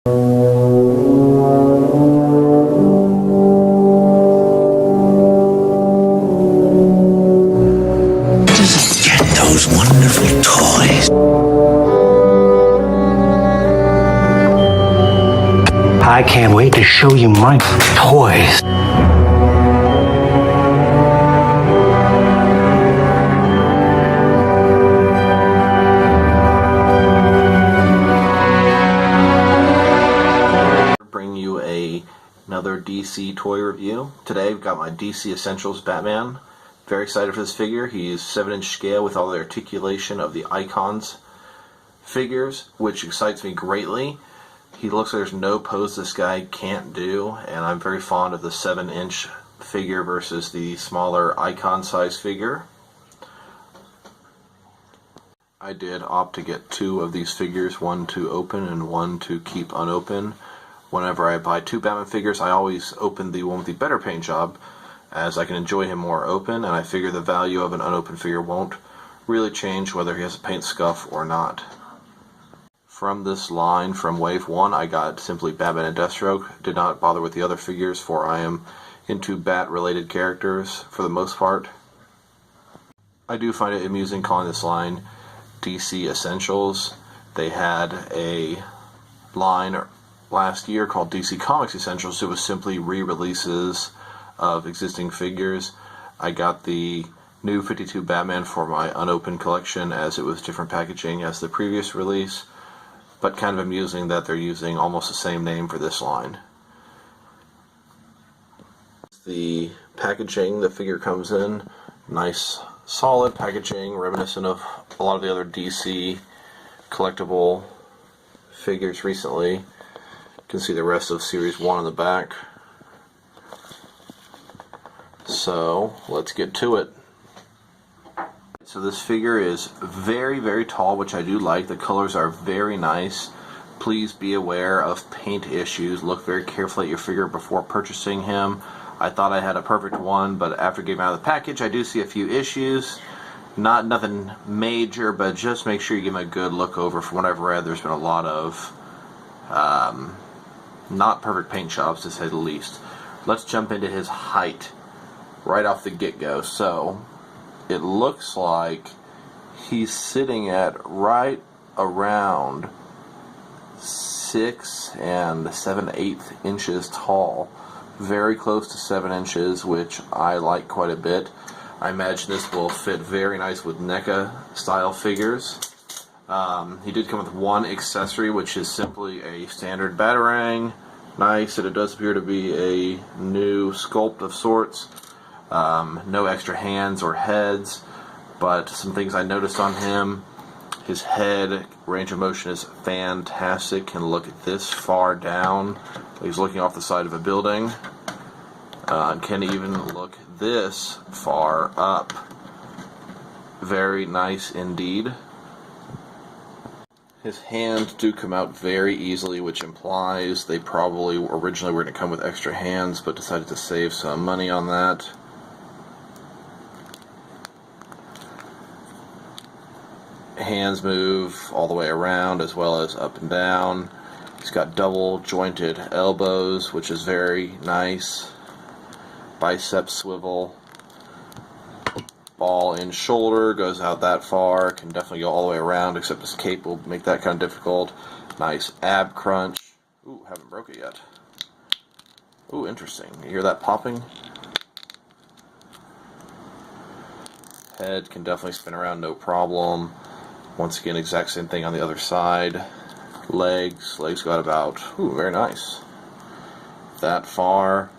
Get those wonderful toys. I can't wait to show you my toys. Bring you another DC toy review. Today I've got my DC Essentials Batman. Very excited for this figure. He's 7-inch scale with all the articulation of the icons figures, which excites me greatly. He looks like there's no pose this guy can't do, and I'm very fond of the 7-inch figure versus the smaller icon size figure. I did opt to get 2 of these figures, one to open and one to keep unopened. Whenever I buy 2 Batman figures, I always open the one with the better paint job, as I can enjoy him more open, and I figure the value of an unopened figure won't really change whether he has a paint scuff or not. From this line, from Wave 1, I got simply Batman and Deathstroke. Did not bother with the other figures, for I am into Bat-related characters for the most part. I do find it amusing calling this line DC Essentials. They had a line last year called DC Comics Essentials. It was simply re-releases of existing figures. I got the new 52 Batman for my unopened collection, as it was different packaging as the previous release, but kind of amusing that they're using almost the same name for this line. The packaging the figure comes in, nice solid packaging, reminiscent of a lot of the other DC collectible figures recently. You can see the rest of Series 1 on the back. So let's get to it. So this figure is very, very tall, which I do like. The colors are very nice. Please be aware of paint issues. Look very carefully at your figure before purchasing him. I thought I had a perfect one, but after getting out of the package, I do see a few issues. Nothing major, but just make sure you give him a good look over. From what I've read, there's been a lot of not perfect paint jobs, to say the least. Let's jump into his height right off the get-go. So it looks like he's sitting at right around 6 7/8 inches tall. Very close to 7 inches, which I like quite a bit. I imagine this will fit very nice with NECA style figures. He did come with one accessory, which is simply a standard Batarang. Nice, and it does appear to be a new sculpt of sorts. No extra hands or heads, but some things I noticed on him. His head range of motion is fantastic. Can look this far down. He's looking off the side of a building. Can even look this far up. Very nice indeed. His hands do come out very easily, which implies they probably originally were going to come with extra hands, but decided to save some money on that. Hands move all the way around as well as up and down. He's got double jointed elbows, which is very nice. Bicep swivel. Ball in shoulder, goes out that far, can definitely go all the way around, except his cape will make that kind of difficult. Nice ab crunch. Ooh, haven't broke it yet. Ooh, interesting. You hear that popping? Head can definitely spin around, no problem. Once again, exact same thing on the other side. Legs go out about, ooh, very nice. That far.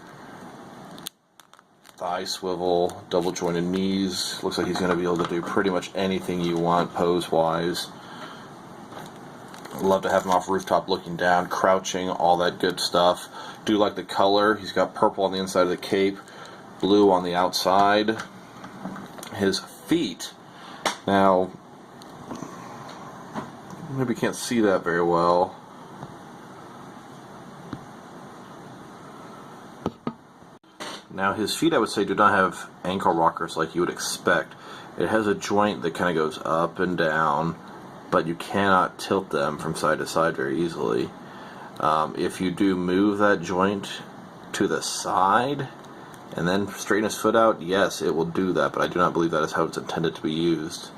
Thigh swivel, double jointed knees. Looks like he's going to be able to do pretty much anything you want pose-wise. Love to have him off rooftop looking down, crouching, all that good stuff. Do like the color. He's got purple on the inside of the cape, blue on the outside. His feet. Now, maybe can't see that very well. Now his feet, I would say, do not have ankle rockers like you would expect. It has a joint that kind of goes up and down, but you cannot tilt them from side to side very easily. If you do move that joint to the side and then straighten his foot out, yes, it will do that, but I do not believe that is how it's intended to be used.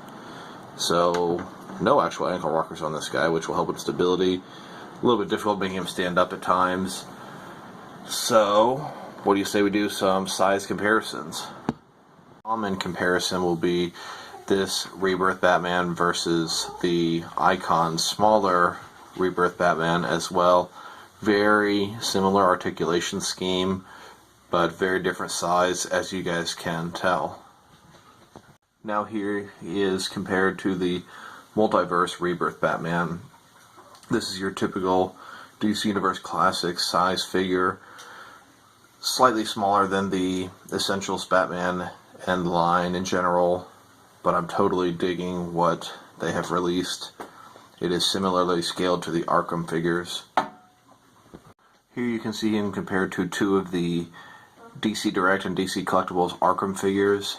So, no actual ankle rockers on this guy, which will help with stability. A little bit difficult making him stand up at times. So, what do you say we do some size comparisons? Common comparison will be this Rebirth Batman versus the Icon smaller Rebirth Batman as well. Very similar articulation scheme, but very different size, as you guys can tell. Now here he is compared to the Multiverse Rebirth Batman. This is your typical DC Universe Classic size figure, slightly smaller than the Essentials Batman and line in general, but I'm totally digging what they have released. It is similarly scaled to the Arkham figures. Here you can see him compared to two of the DC Direct and DC Collectibles Arkham figures.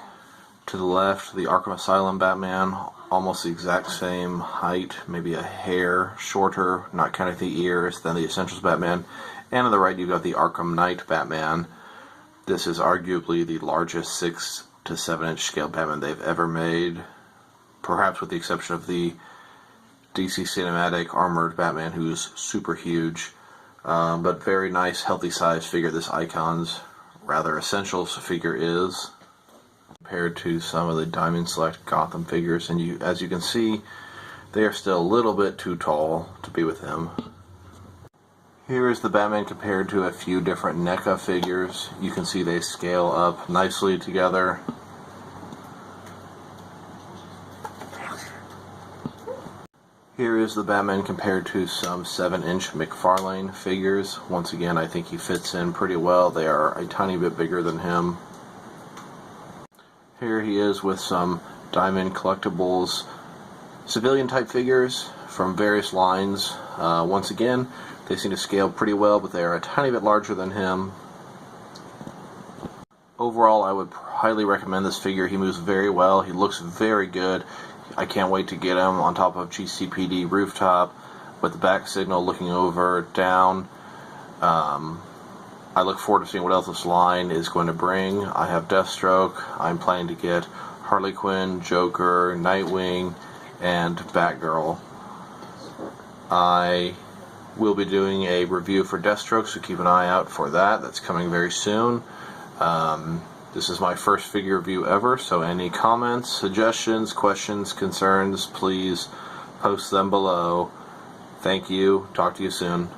To the left, the Arkham Asylum Batman, almost the exact same height, maybe a hair shorter, not counting the ears, than the Essentials Batman. And on the right, you've got the Arkham Knight Batman. This is arguably the largest 6 to 7 inch scale Batman they've ever made, perhaps with the exception of the DC Cinematic Armored Batman, who's super huge. But very nice, healthy size figure this Icon's rather Essentials figure is, compared to some of the Diamond Select Gotham figures, and as you can see, they are still a little bit too tall to be with him. Here is the Batman compared to a few different NECA figures. You can see they scale up nicely together. Here is the Batman compared to some 7-inch McFarlane figures. Once again, I think he fits in pretty well. They are a tiny bit bigger than him. Here he is with some Diamond Collectibles civilian type figures from various lines. Once again, they seem to scale pretty well, but they are a tiny bit larger than him. Overall, I would highly recommend this figure. He moves very well. He looks very good. I can't wait to get him on top of GCPD rooftop with the back signal looking over, down. I look forward to seeing what else this line is going to bring. I have Deathstroke. I'm planning to get Harley Quinn, Joker, Nightwing, and Batgirl. I will be doing a review for Deathstroke, so keep an eye out for that. That's coming very soon. This is my first figure review ever, so any comments, suggestions, questions, concerns, please post them below. Thank you. Talk to you soon.